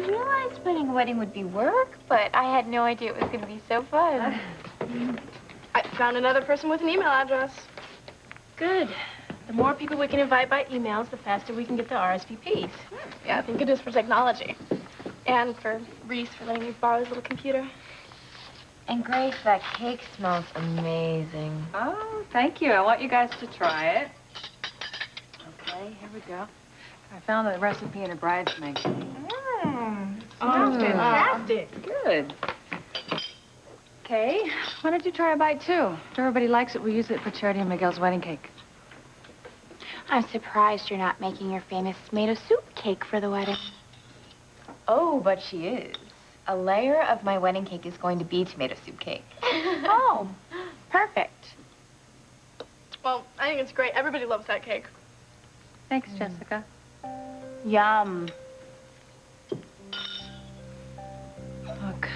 realized planning a wedding would be work, but I had no idea it was going to be so fun. I found another person with an email address. Good. The more people we can invite by emails, the faster we can get the RSVPs. Yeah, I think it is for technology. And for Reese for letting me borrow his little computer. And Grace, that cake smells amazing. Oh, thank you. I want you guys to try it. Okay, here we go. I found the recipe in a bridesmaid. Smells fantastic. Good. Okay, why don't you try a bite, too? If everybody likes it, we'll use it for Charity and Miguel's wedding cake. I'm surprised you're not making your famous tomato soup cake for the wedding. Oh, but she is. A layer of my wedding cake is going to be tomato soup cake. Oh, perfect. Well, I think it's great. Everybody loves that cake. Thanks, Jessica. Yum. Look,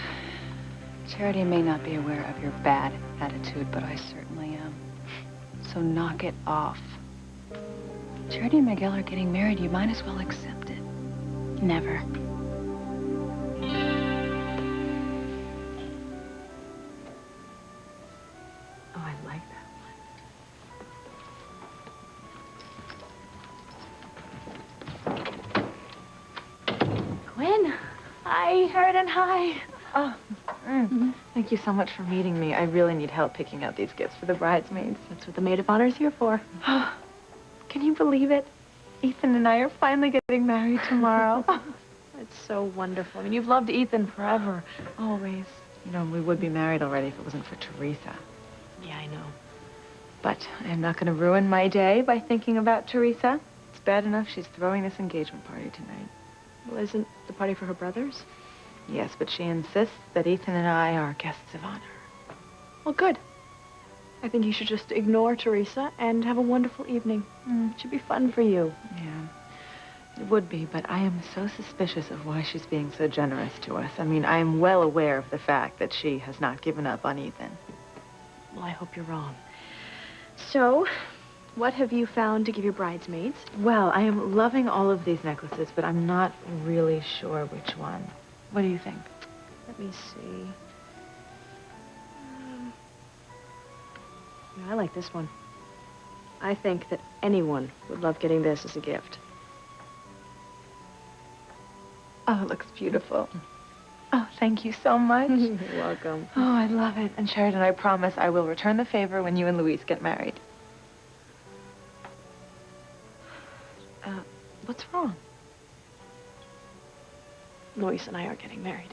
Charity may not be aware of your bad attitude, but I certainly am. So knock it off. Charity and Miguel are getting married. You might as well accept it. Never. Oh, I like that one. Gwen, hi, Harriet, hi. Oh, thank you so much for meeting me. I really need help picking out these gifts for the bridesmaids. That's what the maid of honor's here for. Can you believe it? Ethan and I are finally getting married tomorrow. It's so wonderful. I mean, you've loved Ethan forever, always. You know, we would be married already if it wasn't for Teresa. Yeah, I know. But I'm not going to ruin my day by thinking about Teresa. It's bad enough she's throwing this engagement party tonight. Well, isn't the party for her brothers? Yes, but she insists that Ethan and I are guests of honor. Well, good. I think you should just ignore Teresa and have a wonderful evening. It should be fun for you. Yeah, it would be, but I am so suspicious of why she's being so generous to us. I mean, I am well aware of the fact that she has not given up on Ethan. Well, I hope you're wrong. So, what have you found to give your bridesmaids? Well, I am loving all of these necklaces, but I'm not really sure which one. What do you think? Let me see. I like this one. I think that anyone would love getting this as a gift. Oh, it looks beautiful. Oh, thank you so much. You're welcome. Oh, I love it. And Sheridan, I promise I will return the favor when you and Luis get married. What's wrong? Luis and I are getting married.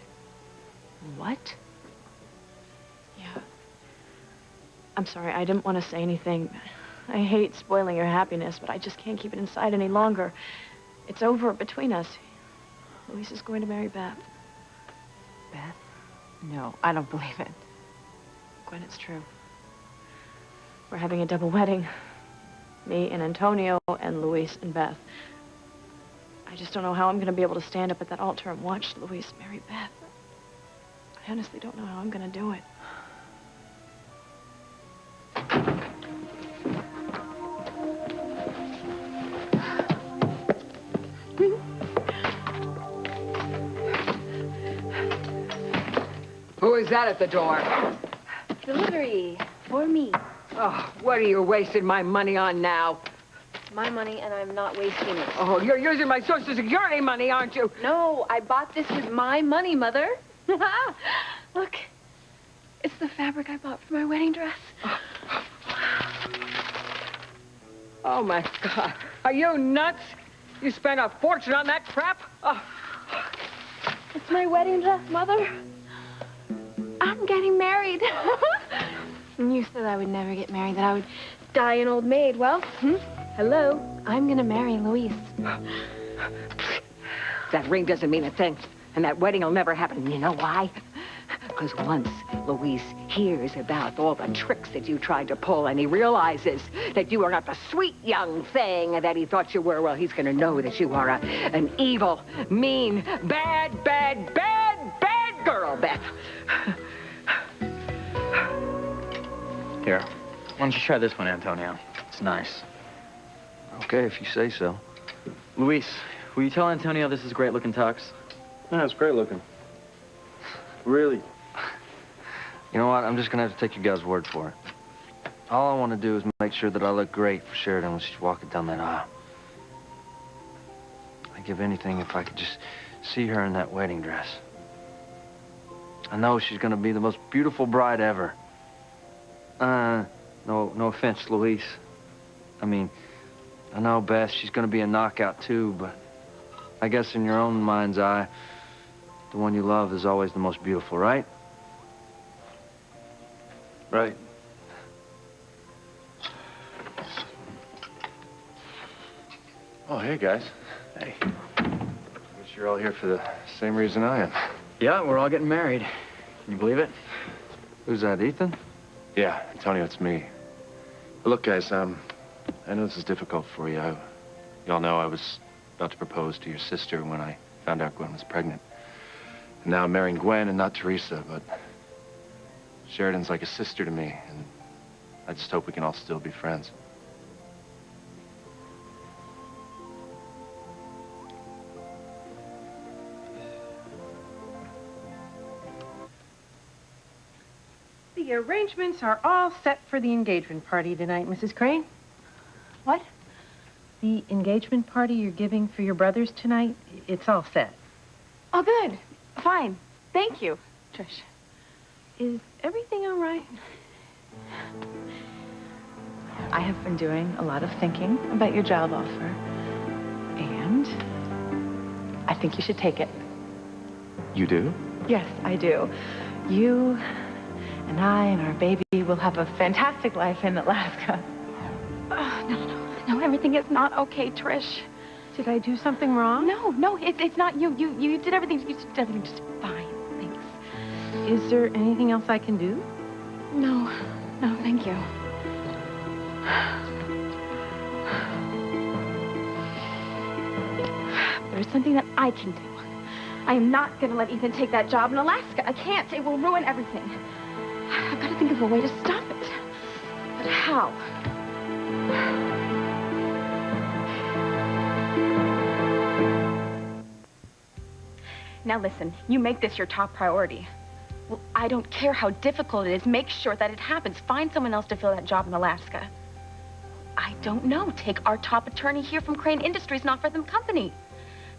What? Yeah. I'm sorry, I didn't want to say anything. I hate spoiling your happiness, but I just can't keep it inside any longer. It's over between us. Luis is going to marry Beth. Beth? No, I don't believe it. Gwen, it's true. We're having a double wedding. Me and Antonio and Luis and Beth. I just don't know how I'm going to be able to stand up at that altar and watch Luis marry Beth. I honestly don't know how I'm going to do it. Who is that at the door? Delivery for me. Oh, what are you wasting my money on now? My money, and I'm not wasting it. Oh, you're using my Social Security money, aren't you? No, I bought this with my money, Mother. Look, it's the fabric I bought for my wedding dress. Oh, my God. Are you nuts? You spent a fortune on that crap? Oh. It's my wedding dress, Mother. I'm getting married. And you said I would never get married, that I would... Die an old maid. Well, hello. I'm gonna marry Luis. That ring doesn't mean a thing, and that wedding will never happen. You know why? Because once Luis hears about all the tricks that you tried to pull, and he realizes that you are not the sweet young thing that he thought you were, well, he's going to know that you are an evil, mean, bad girl, Beth. Here, why don't you try this one, Antonio? It's nice. Okay, if you say so. Luis, will you tell Antonio this is a great-looking tux? Yeah, it's great looking. Really. You know what? I'm just gonna have to take your guys' word for it. All I want to do is make sure that I look great for Sheridan when she's walking down that aisle. I'd give anything if I could just see her in that wedding dress. I know she's gonna be the most beautiful bride ever. No offense, Luis. I mean, I know, Beth, she's gonna be a knockout too, but I guess in your own mind's eye, the one you love is always the most beautiful, right? Right. Oh, hey, guys. Hey. Guess you're all here for the same reason I am. Yeah, we're all getting married. Can you believe it? Who's that, Ethan? Yeah, Antonio, it's me. But look, guys, I know this is difficult for you. Y'all know I was about to propose to your sister when I found out Gwen was pregnant. And now I'm marrying Gwen and not Teresa, but Sheridan's like a sister to me, and I just hope we can all still be friends. The arrangements are all set for the engagement party tonight, Mrs. Crane. What? The engagement party you're giving for your brothers tonight, it's all set. Oh, good. Fine. Thank you, Trish. Is everything all right? I have been doing a lot of thinking about your job offer, and I think you should take it. You do? Yes, I do. You and I and our baby will have a fantastic life in Alaska. No, everything is not okay, Trish. Did I do something wrong? No, it's not you. You did everything. You did everything just fine. Thanks. Is there anything else I can do? No, thank you. There's something that I can do. I am not going to let Ethan take that job in Alaska. I can't. It will ruin everything. I've got to think of a way to stop it. But how? Now listen, you make this your top priority. Well, I don't care how difficult it is. Make sure that it happens. Find someone else to fill that job in Alaska. I don't know. Take our top attorney here from Crane Industries and offer them company.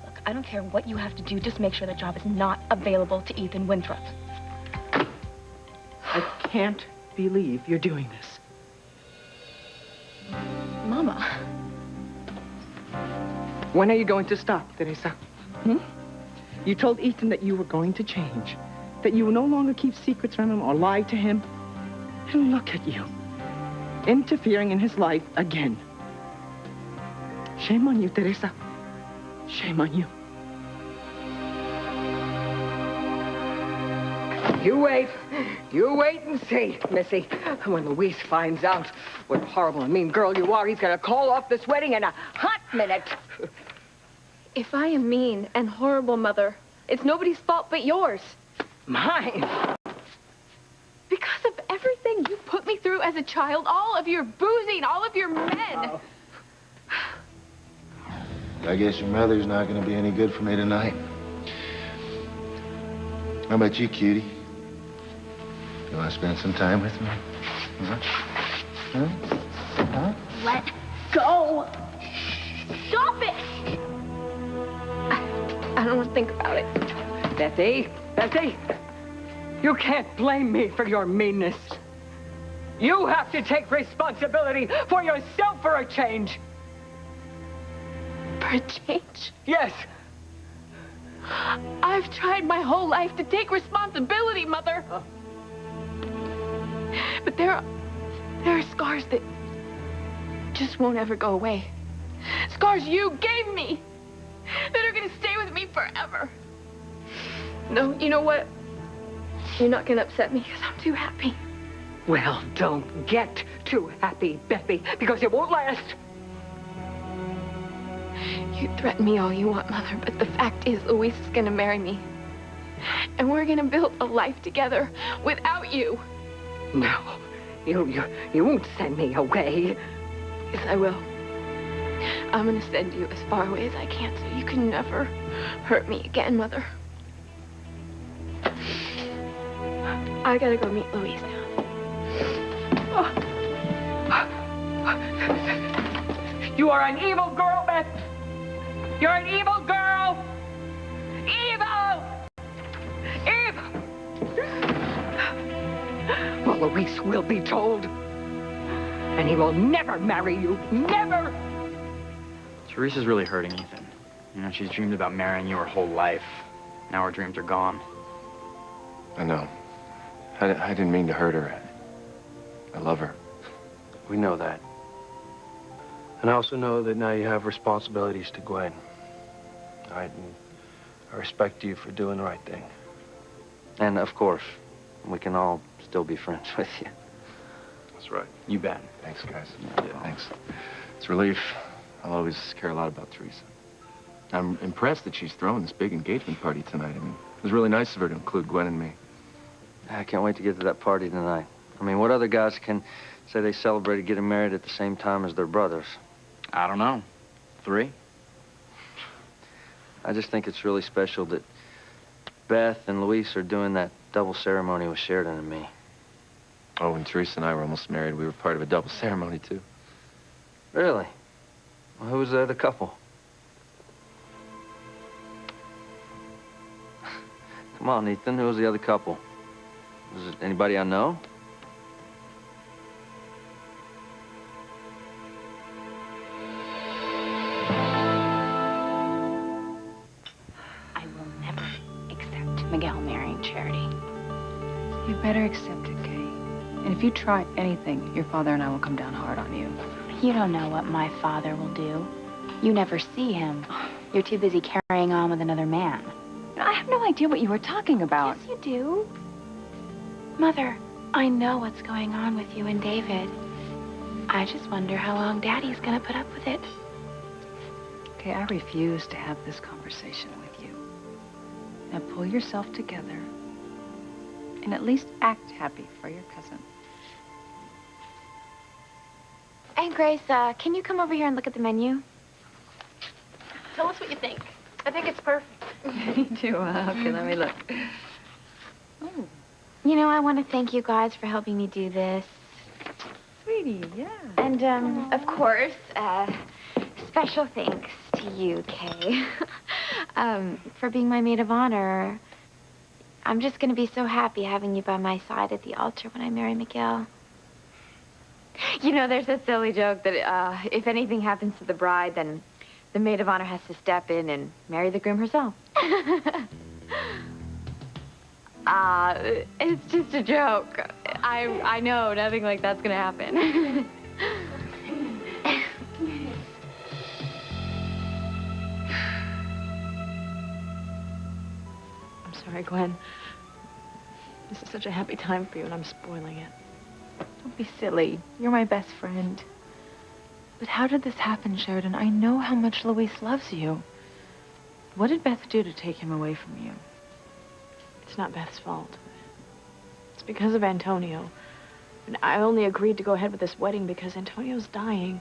Look, I don't care what you have to do. Just make sure the job is not available to Ethan Winthrop. I can't believe you're doing this. Mama. When are you going to stop, Teresa? You told Ethan that you were going to change, that you would no longer keep secrets from him or lie to him. And look at you, interfering in his life again. Shame on you, Teresa. Shame on you. You wait and see, Missy. When Luis finds out what a horrible and mean girl you are, he's gonna call off this wedding in a hot minute. If I am mean and horrible, Mother, it's nobody's fault but yours. Mine? Because of everything you put me through as a child, all of your boozing, all of your men. I guess your mother's not going to be any good for me tonight. How about you, cutie? You want to spend some time with me? Huh? Let go. Stop it. I don't want to think about it. Bethy, you can't blame me for your meanness. You have to take responsibility for yourself for a change. For a change? Yes. I've tried my whole life to take responsibility, Mother. But there are scars that just won't ever go away. Scars you gave me that are going to stay with me forever. No, you know what? You're not going to upset me because I'm too happy. Well, don't get too happy, Bethy, because it won't last. You threaten me all you want, Mother, but the fact is Luis is going to marry me. And we're going to build a life together without you. No, you won't send me away. Yes, I will. I'm going to send you as far away as I can so you can never hurt me again, Mother. I gotta go meet Louise now. You are an evil girl, Beth. You're an evil girl. Evil! Evil! Well, Luis will be told. And he will never marry you. Never! Teresa's really hurting Ethan. You know, she's dreamed about marrying you her whole life. Now her dreams are gone. I know. I didn't mean to hurt her. I love her. We know that. And I also know that now you have responsibilities to Gwen. All right, and I respect you for doing the right thing. And of course, we can all still be friends with you. That's right. You bet. Thanks, guys. Yeah. Thanks. It's a relief. I'll always care a lot about Teresa. I'm impressed that she's throwing this big engagement party tonight. I mean, it was really nice of her to include Gwen and me. I can't wait to get to that party tonight. I mean, what other guys can say they celebrated getting married at the same time as their brothers? I don't know. 3? I just think it's really special that Beth and Luis are doing that double ceremony with Sheridan and me. Oh, when Teresa and I were almost married, we were part of a double ceremony, too. Really? Well, who was the other couple? Come on, Ethan, who was the other couple? Was it anybody I know? I will never accept Miguel marrying Charity. You better accept it, Kay. And if you try anything, your father and I will come down hard on you. You don't know what my father will do. You never see him. You're too busy carrying on with another man. I have no idea what you were talking about. Yes, you do. Mother, I know what's going on with you and David. I just wonder how long Daddy's gonna put up with it. Okay, I refuse to have this conversation with you. Now pull yourself together and at least act happy for your cousin. Hey, Grace, can you come over here and look at the menu? Tell us what you think. I think it's perfect. Me too. Okay, let me look. Oh. You know, I want to thank you guys for helping me do this. Sweetie, yeah. And, of course, special thanks to you, Kay, for being my maid of honor. I'm just going to be so happy having you by my side at the altar when I marry Miguel. You know, there's a silly joke that if anything happens to the bride, then the maid of honor has to step in and marry the groom herself. It's just a joke. I know nothing like that's gonna happen. I'm sorry, Gwen. This is such a happy time for you, and I'm spoiling it. Don't be silly. You're my best friend. But how did this happen, Sheridan? I know how much Luis loves you. What did Beth do to take him away from you? It's not Beth's fault. It's because of Antonio. And I only agreed to go ahead with this wedding because Antonio's dying.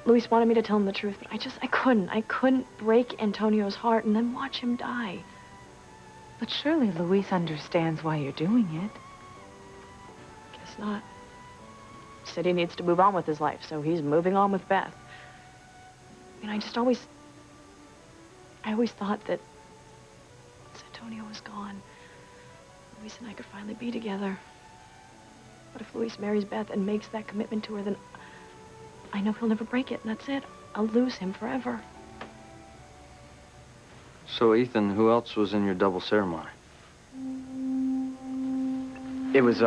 Luis wanted me to tell him the truth, but I couldn't. I couldn't break Antonio's heart and then watch him die. But surely Luis understands why you're doing it. Guess not. He said he needs to move on with his life, so he's moving on with Beth. And I always thought that once Antonio was gone, Luis and I could finally be together. But if Luis marries Beth and makes that commitment to her, then I know he'll never break it, and that's it. I'll lose him forever. So, Ethan, who else was in your double ceremony? It was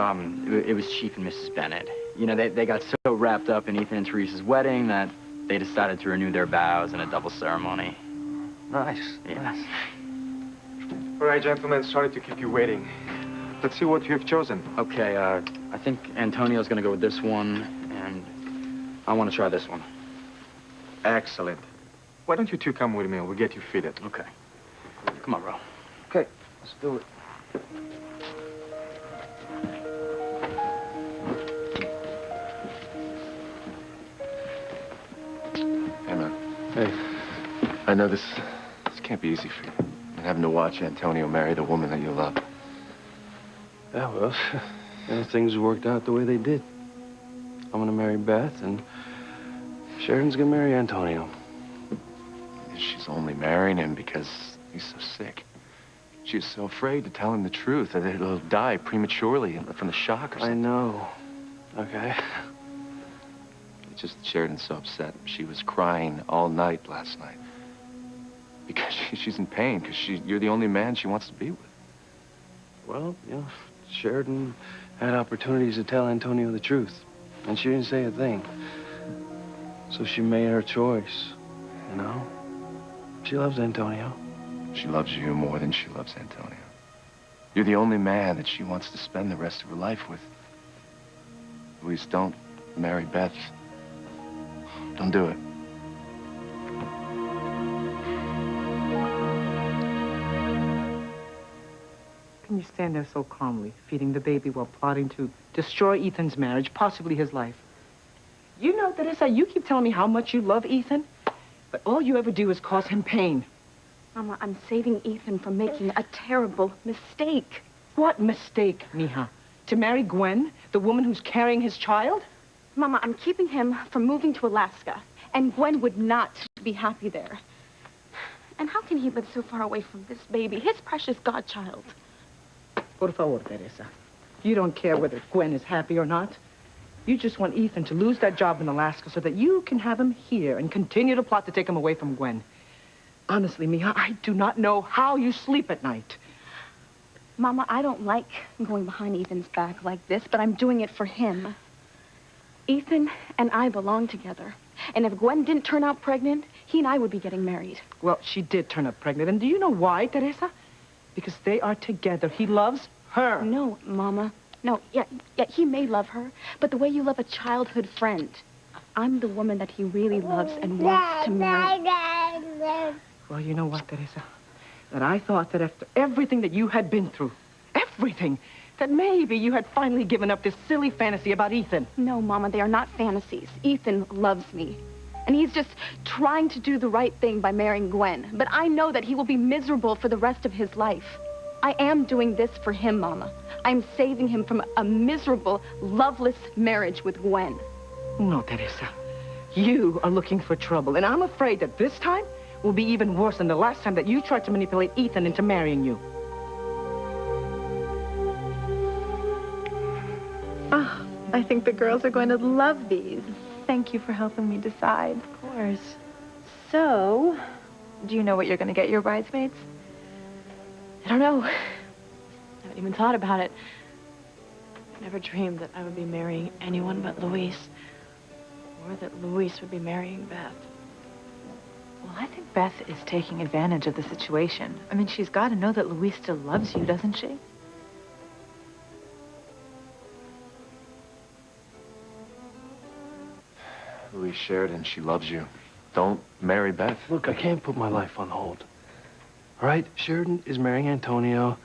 Chief and Mrs. Bennett. You know, they got so wrapped up in Ethan and Teresa's wedding that they decided to renew their vows in a double ceremony. Nice. Yeah. Nice. All right, gentlemen, sorry to keep you waiting. Let's see what you have chosen. Okay, I think Antonio's gonna go with this one, and I want to try this one. Excellent. Why don't you two come with me and we'll get you fitted? Okay. Come on, bro. Okay, let's do it. Hey, man. Hey. I know this can't be easy for you. And having to watch Antonio marry the woman that you love. Yeah, well, things worked out the way they did. I'm gonna marry Beth, and Sheridan's gonna marry Antonio. She's only marrying him because he's so sick. She's so afraid to tell him the truth, that he'll die prematurely from the shock or something. I know. Okay. It's just Sheridan's so upset. She was crying all night last night. Because she's in pain, because you're the only man she wants to be with. Well, Sheridan had opportunities to tell Antonio the truth, and she didn't say a thing. So she made her choice, She loves Antonio. She loves you more than she loves Antonio. You're the only man that she wants to spend the rest of her life with. Luis, don't marry Beth. Don't do it. Can you stand there so calmly, feeding the baby while plotting to destroy Ethan's marriage, possibly his life? You know, Teresa, you keep telling me how much you love Ethan, but all you ever do is cause him pain. Mama, I'm saving Ethan from making a terrible mistake. What mistake, mija? To marry Gwen, the woman who's carrying his child? Mama, I'm keeping him from moving to Alaska, and Gwen would not be happy there. And how can he live so far away from this baby, his precious godchild? Por favor, Teresa. You don't care whether Gwen is happy or not. You just want Ethan to lose that job in Alaska so that you can have him here and continue to plot to take him away from Gwen. Honestly, mija, I do not know how you sleep at night. Mama, I don't like going behind Ethan's back like this, but I'm doing it for him. Ethan and I belong together. And if Gwen didn't turn out pregnant, he and I would be getting married. Well, she did turn up pregnant. And do you know why, Teresa? Because they are together. He loves her. No, Mama. No, yeah, he may love her, but the way you love a childhood friend. I'm the woman that he really loves and wants to marry. Well, you know what, Teresa? That I thought that after everything that you had been through, everything, that maybe you had finally given up this silly fantasy about Ethan. No, Mama, they are not fantasies. Ethan loves me. And he's just trying to do the right thing by marrying Gwen. But I know that he will be miserable for the rest of his life. I am doing this for him, Mama. I'm saving him from a miserable, loveless marriage with Gwen. No, Teresa. You are looking for trouble. And I'm afraid that this time will be even worse than the last time that you tried to manipulate Ethan into marrying you. Oh, I think the girls are going to love these. Thank you for helping me decide. Of course. So, do you know what you're going to get your bridesmaids? I don't know. I haven't even thought about it. I never dreamed that I would be marrying anyone but Luis. Or that Luis would be marrying Beth. Well, I think Beth is taking advantage of the situation. I mean, she's got to know that Luis still loves you, doesn't she? Luis Sheridan, she loves you. Don't marry Beth. Look, I can't put my life on hold. All right? Sheridan is marrying Antonio.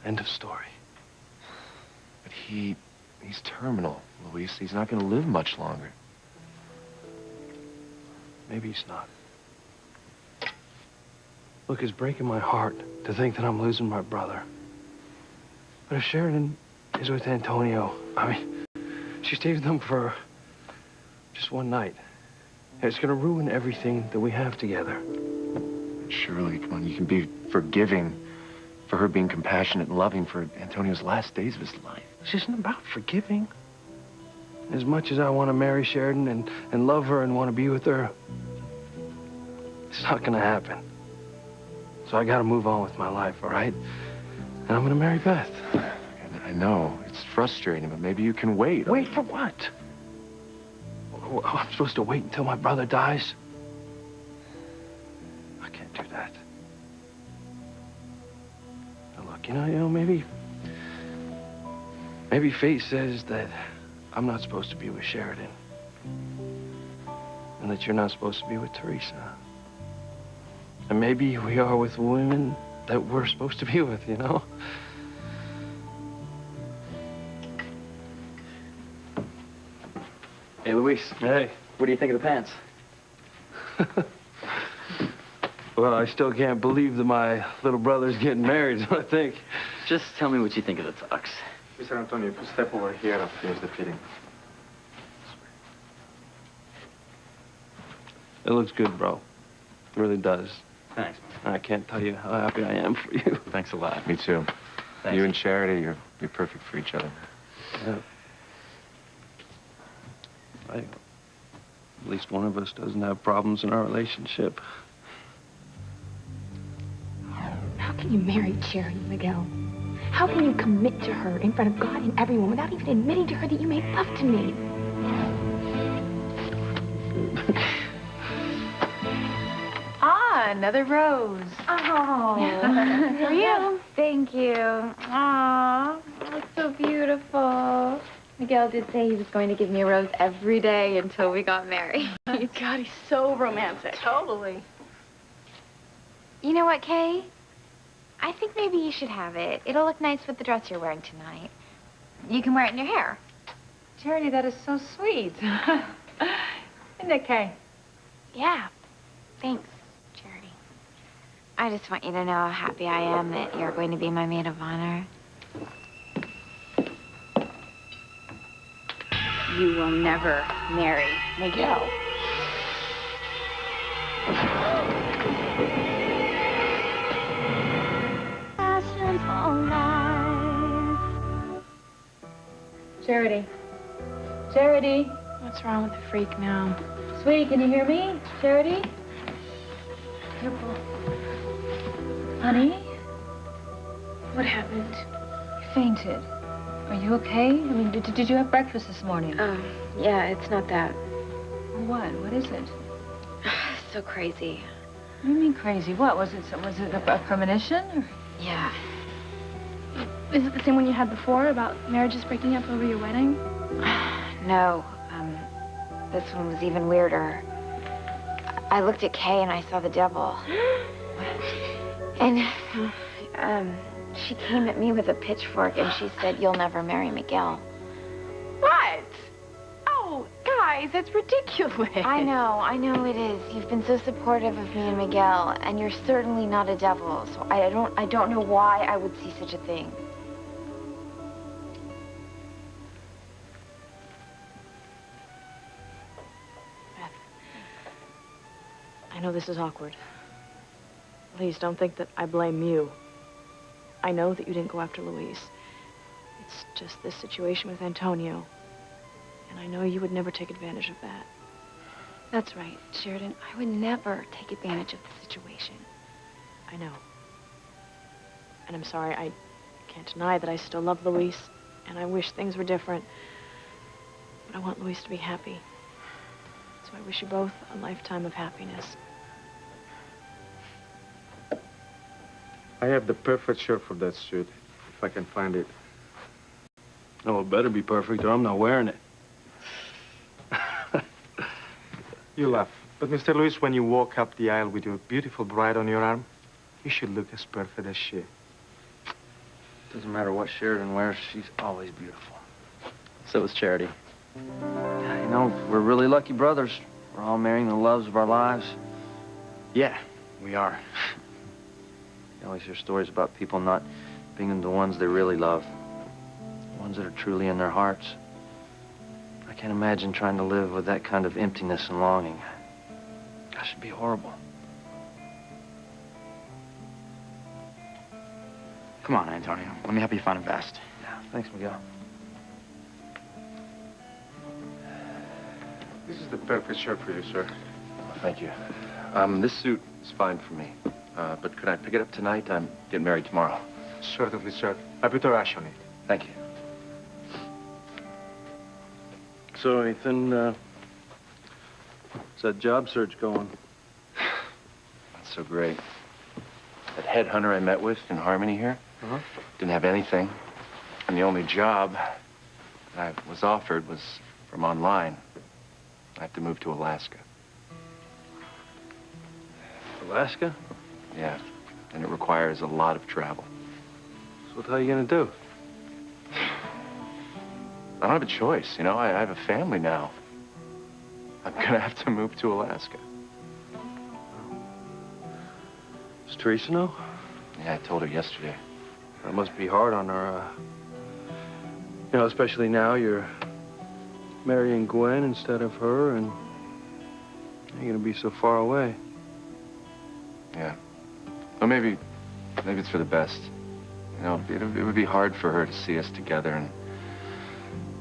End of story. But he's terminal, Luis. He's not going to live much longer. Maybe he's not. Look, it's breaking my heart to think that I'm losing my brother. But if Sheridan is with Antonio, I mean, she stayed with him for just one night. And it's going to ruin everything that we have together. Surely, come on, you can be forgiving for her being compassionate and loving for Antonio's last days of his life. This isn't about forgiving. As much as I want to marry Sheridan and love her and want to be with her, it's not going to happen. So I got to move on with my life, all right? And I'm going to marry Beth. I know. It's frustrating, but maybe you can wait. Wait for what? Oh, I'm supposed to wait until my brother dies? I can't do that. Now, look, you know, maybe fate says that I'm not supposed to be with Sheridan. And that you're not supposed to be with Teresa. And maybe we are with women that we're supposed to be with, you know? Hey, Luis. Hey. What do you think of the pants? Well, I still can't believe that my little brother's getting married, is what I think. Just tell me what you think of the tux. Mr. Antonio, if you step over here, I'll finish the fitting. It looks good, bro. It really does. Thanks. I can't tell you how happy I am for you. Thanks a lot. Me too. Thanks. You and Charity, you're perfect for each other. Yeah. At least one of us doesn't have problems in our relationship. How can you marry Charity, Miguel? How can you commit to her in front of God and everyone without even admitting to her that you made love to me? Another rose. Oh, For you. Thank you. Aw, that's so beautiful. Miguel did say he was going to give me a rose every day until we got married. God, he's so romantic. Totally. You know what, Kay? I think maybe you should have it. It'll look nice with the dress you're wearing tonight. You can wear it in your hair. Charity, that is so sweet. Isn't it, Kay? Yeah. Thanks, Charity. I just want you to know how happy I am that you're going to be my maid of honor. You will never marry Miguel. Charity. Charity. What's wrong with the freak now? Sweetie, can you hear me? Charity? Careful. Honey? What happened? You fainted. Are you okay? I mean, did you have breakfast this morning? Yeah, it's not that. What? What is it? So crazy. What do you mean crazy? What? Was it a premonition? Or? Yeah. Is it the same one you had before about marriages breaking up over your wedding? No. This one was even weirder. I looked at Kay and I saw the devil. And, she came at me with a pitchfork and she said, "You'll never marry Miguel." What? Oh, guys, that's ridiculous. I know it is. You've been so supportive of me and Miguel, and you're certainly not a devil, so I don't know why I would see such a thing. Beth, I know this is awkward. Please don't think that I blame you. I know that you didn't go after Luis. It's just this situation with Antonio. And I know you would never take advantage of that. That's right, Sheridan. I would never take advantage of the situation. I know. And I'm sorry, I can't deny that I still love Luis, and I wish things were different. But I want Luis to be happy. So I wish you both a lifetime of happiness. I have the perfect shirt for that suit, if I can find it. Oh, it better be perfect, or I'm not wearing it. You laugh. But, Mr. Luis, when you walk up the aisle with your beautiful bride on your arm, you should look as perfect as she. Doesn't matter what Sheridan wears, she's always beautiful. So is Charity. Yeah, you know, we're really lucky brothers. We're all marrying the loves of our lives. Yeah, we are. You always hear stories about people not being the ones they really love. The ones that are truly in their hearts. I can't imagine trying to live with that kind of emptiness and longing. That should be horrible. Come on, Antonio. Let me help you find a vest. Yeah, thanks, Miguel. This is the perfect shirt for you, sir. Thank you. This suit is fine for me. But could I pick it up tonight? I'm getting married tomorrow. Certainly, sir. I put a rash on it. Thank you. So, Ethan, how's that job search going? That's so great. That headhunter I met with in Harmony here didn't have anything. And the only job I was offered was from online. I have to move to Alaska. Alaska? Yeah, and it requires a lot of travel. So what are you gonna do? I don't have a choice, you know? I have a family now. I'm gonna have to move to Alaska. Does Teresa know? Yeah, I told her yesterday. That must be hard on her. You know, especially now you're marrying Gwen instead of her, and you're gonna be so far away. Yeah. Well, maybe it's for the best. You know, it would be hard for her to see us together, and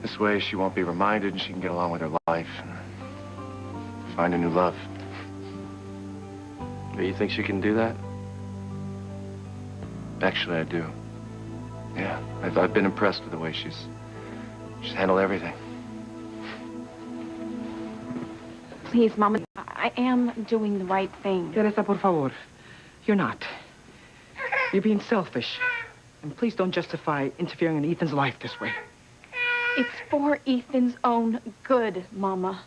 this way she won't be reminded and she can get along with her life and find a new love. Do you think she can do that? Actually, I do. Yeah, I've been impressed with the way she's handled everything. Please, Mama, I am doing the right thing. Teresa, por favor. You're not. You're being selfish. And please don't justify interfering in Ethan's life this way. It's for Ethan's own good, Mama.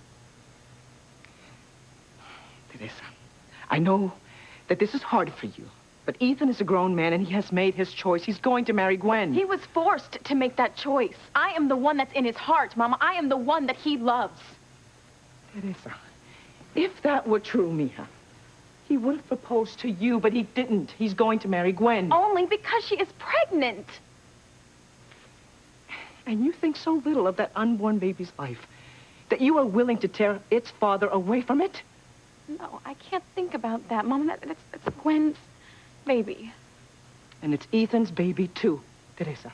Teresa, I know that this is hard for you, but Ethan is a grown man and he has made his choice. He's going to marry Gwen. He was forced to make that choice. I am the one that's in his heart, Mama. I am the one that he loves. Teresa, if that were true, Mija, he would have proposed to you, but he didn't. He's going to marry Gwen. Only because she is pregnant. And you think so little of that unborn baby's life that you are willing to tear its father away from it? No, I can't think about that, Mama. That's Gwen's baby. And it's Ethan's baby, too, Teresa.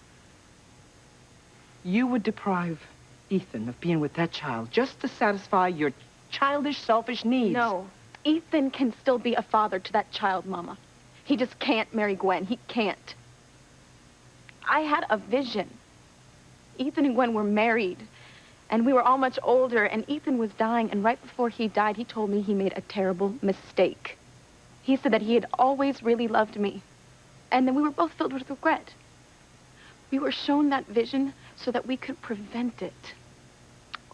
You would deprive Ethan of being with that child just to satisfy your childish, selfish needs. No. Ethan can still be a father to that child, Mama. He just can't marry Gwen. He can't. I had a vision. Ethan and Gwen were married, and we were all much older, and Ethan was dying, and right before he died, he told me he made a terrible mistake. He said that he had always really loved me, and then we were both filled with regret. We were shown that vision so that we could prevent it.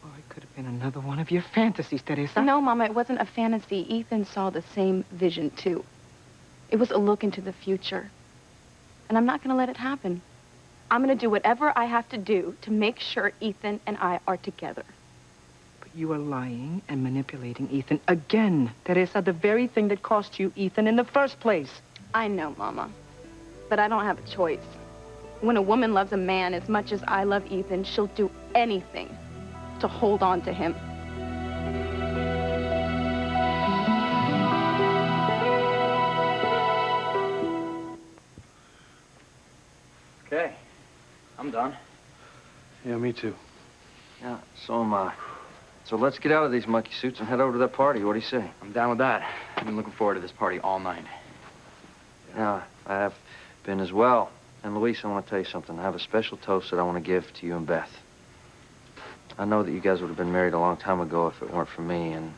Oh, it could have been another one of your fantasies, Teresa. No, Mama, it wasn't a fantasy. Ethan saw the same vision, too. It was a look into the future. And I'm not going to let it happen. I'm going to do whatever I have to do to make sure Ethan and I are together. But you are lying and manipulating Ethan again, Teresa, the very thing that cost you Ethan in the first place. I know, Mama. But I don't have a choice. When a woman loves a man as much as I love Ethan, she'll do anything to hold on to him. Okay, I'm done. Yeah, me too. Yeah, so am I. So let's get out of these monkey suits and head over to that party. What do you say? I'm down with that. I've been looking forward to this party all night. Yeah, I have been as well. And Luis, I want to tell you something. I have a special toast that I want to give to you and Beth. I know that you guys would have been married a long time ago if it weren't for me, and,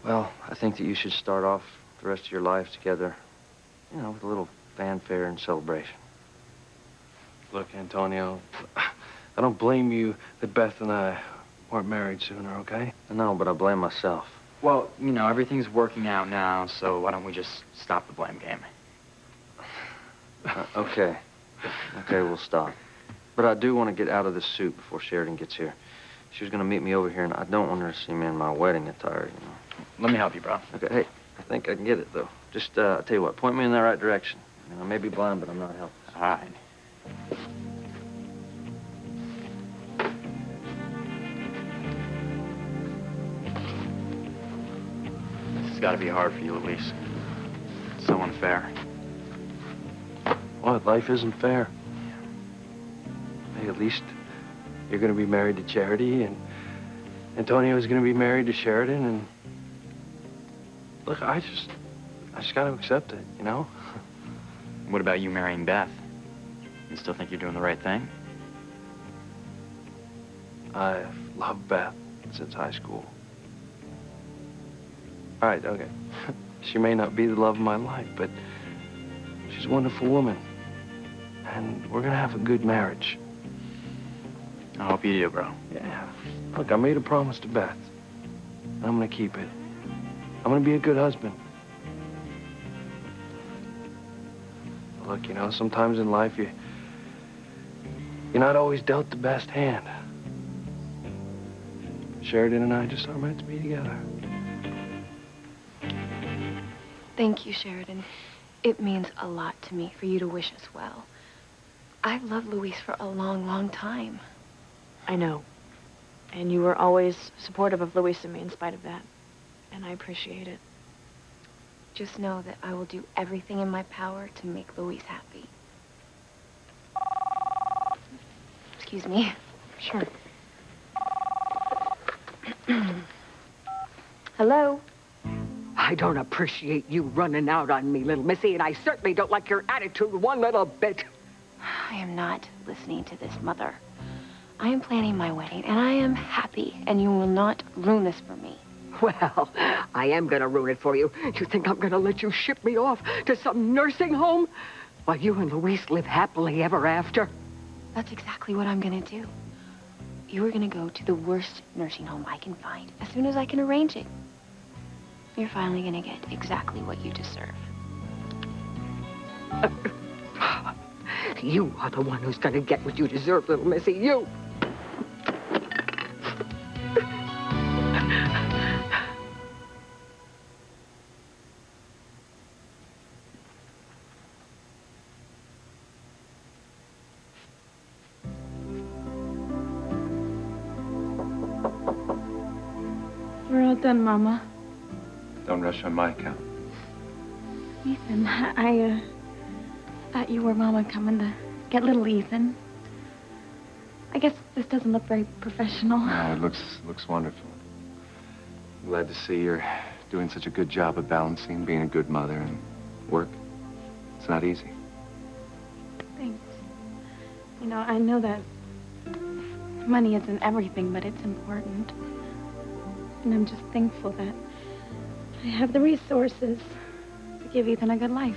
well, I think that you should start off the rest of your life together, you know, with a little fanfare and celebration. Look, Antonio, I don't blame you that Beth and I weren't married sooner, okay? No, but I blame myself. Well, you know, everything's working out now, so why don't we just stop the blame game? Okay. Okay, we'll stop. But I do want to get out of this suit before Sheridan gets here. She was going to meet me over here, and I don't want her to see me in my wedding attire, you know. Let me help you, bro. Okay, hey, I think I can get it, though. Just, I'll tell you what, point me in the right direction. I mean, I may be blind, but I'm not helpless. All right. This has got to be hard for you, Luis. It's so unfair. What? Life isn't fair. Hey, at least you're going to be married to Charity, and Antonio's going to be married to Sheridan, and look, I just got to accept it, you know? What about you marrying Beth? You still think you're doing the right thing? I've loved Beth since high school. All right, okay. She may not be the love of my life, but she's a wonderful woman. And we're gonna have a good marriage. I hope you do, bro. Yeah. Look, I made a promise to Beth. And I'm gonna keep it. I'm gonna be a good husband. Look, you know, sometimes in life you're not always dealt the best hand. Sheridan and I just aren't meant to be together. Thank you, Sheridan. It means a lot to me for you to wish us well. I've loved Luis for a long, long time. I know. And you were always supportive of Luis and me in spite of that. And I appreciate it. Just know that I will do everything in my power to make Luis happy. Excuse me. Sure. Hello? I don't appreciate you running out on me, little missy, and I certainly don't like your attitude one little bit. I am not listening to this, Mother. I am planning my wedding, and I am happy, and you will not ruin this for me. Well, I am gonna ruin it for you. You think I'm gonna let you ship me off to some nursing home while you and Luis live happily ever after? That's exactly what I'm gonna do. You are gonna go to the worst nursing home I can find as soon as I can arrange it. You're finally gonna get exactly what you deserve. You are the one who's gonna get what you deserve, little missy. You! We're all done, Mama. Don't rush on my account. Ethan, I thought you were Mama coming to get little Ethan. I guess this doesn't look very professional. No, it looks wonderful. I'm glad to see you're doing such a good job of balancing being a good mother and work. It's not easy. Thanks. You know, I know that money isn't everything, but it's important. And I'm just thankful that I have the resources to give Ethan a good life.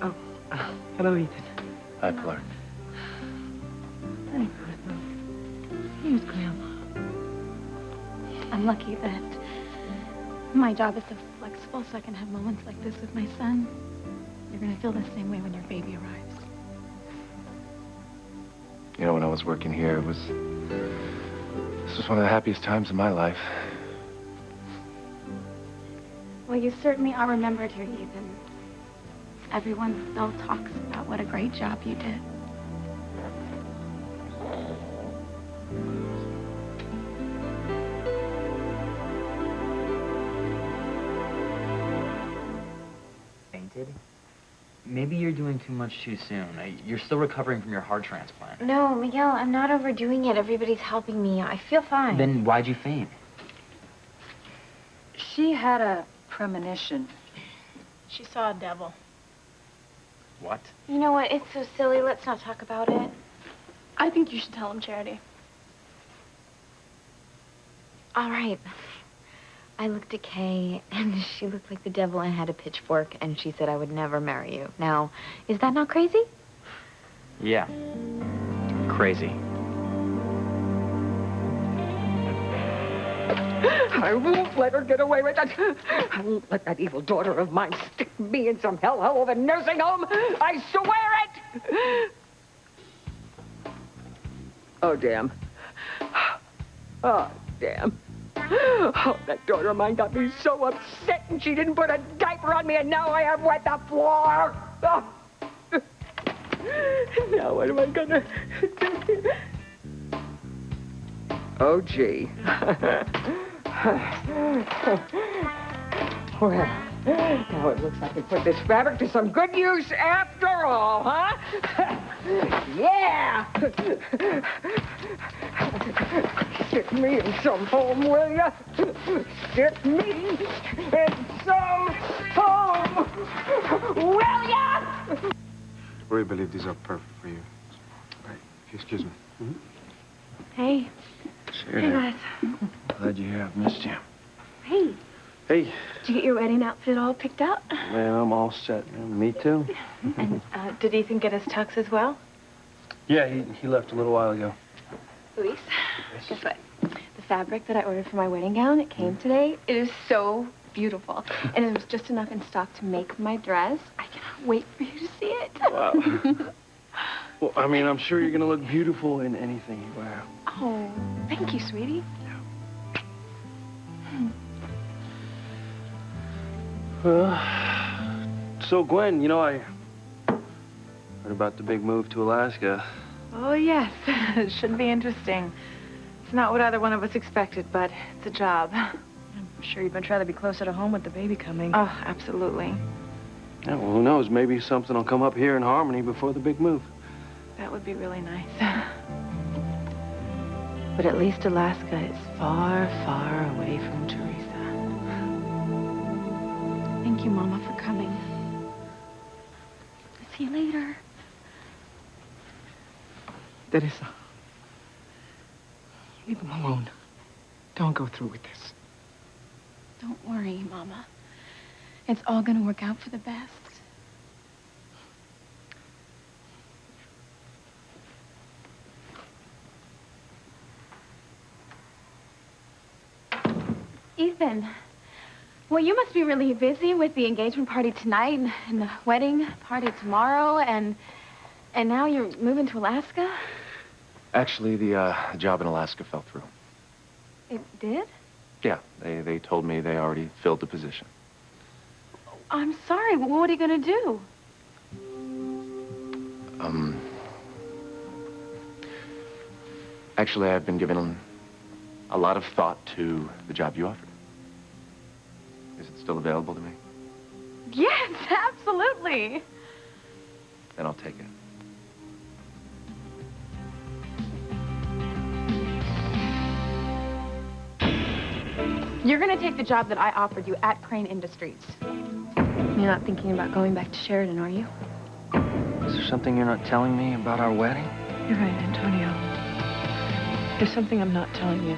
Oh, hello, Ethan. Hi, Clark. Hi, Bertha. Here's Grandma. I'm lucky that my job is so flexible so I can have moments like this with my son. You're gonna feel the same way when your baby arrives. You know, when I was working here, this was one of the happiest times of my life. Well, you certainly are remembered here, Ethan. Everyone still talks about what a great job you did. Fainted? Maybe you're doing too much too soon. You're still recovering from your heart transplant. No, Miguel, I'm not overdoing it. Everybody's helping me. I feel fine. Then why'd you faint? She had a premonition. She saw a devil. What? You know what? It's so silly. Let's not talk about it. I think you should tell him, Charity. All right. I looked at Kay, and she looked like the devil and had a pitchfork, and she said I would never marry you. Now, is that not crazy? Yeah. Crazy. I won't let her get away with it. I won't let that evil daughter of mine stick me in some hellhole of a nursing home. I swear it! Oh, damn. Oh, damn. Oh, that daughter of mine got me so upset, and she didn't put a diaper on me, and now I have wet the floor. Oh. Now what am I gonna do? Oh, gee. Well, now it looks like we put this fabric to some good use after all, huh? Yeah! Stick me in some home, will ya? Stick me in some home, will ya? I really believe these are perfect for you. Right. Excuse me. Mm-hmm. Hey. Sure. Hey, guys. Glad you're here. I've missed you. Hey. Hey. Did you get your wedding outfit all picked out? Man, I'm all set. Me too. And did Ethan get his tux as well? Yeah, he left a little while ago. Luis, guess what? The fabric that I ordered for my wedding gown, it came today. It is so beautiful. And it was just enough in stock to make my dress. I cannot wait for you to see it. Wow. Well, I mean, I'm sure you're going to look beautiful in anything you wear. Oh, thank you, sweetie. Well, So, Gwen, you know, I heard about the big move to Alaska. Oh, yes. It should be interesting. It's not what either one of us expected, but it's a job. I'm sure you'd much rather be closer to home with the baby coming. Oh, absolutely. Yeah, well, who knows? Maybe something will come up here in Harmony before the big move. That would be really nice. But at least Alaska is far, far away from Teresa. Thank you, Mama, for coming. See you later. Teresa, leave him alone. Don't go through with this. Don't worry, Mama. It's all gonna work out for the best. Ethan, well, you must be really busy with the engagement party tonight and the wedding party tomorrow, and now you're moving to Alaska? Actually, the job in Alaska fell through. It did? Yeah, they told me they already filled the position. I'm sorry. What are you going to do? Actually, I've been giving a lot of thought to the job you offered. Is it still available to me? Yes, absolutely. Then I'll take it. You're going to take the job that I offered you at Crane Industries. You're not thinking about going back to Sheridan, are you? Is there something you're not telling me about our wedding? You're right, Antonio. There's something I'm not telling you.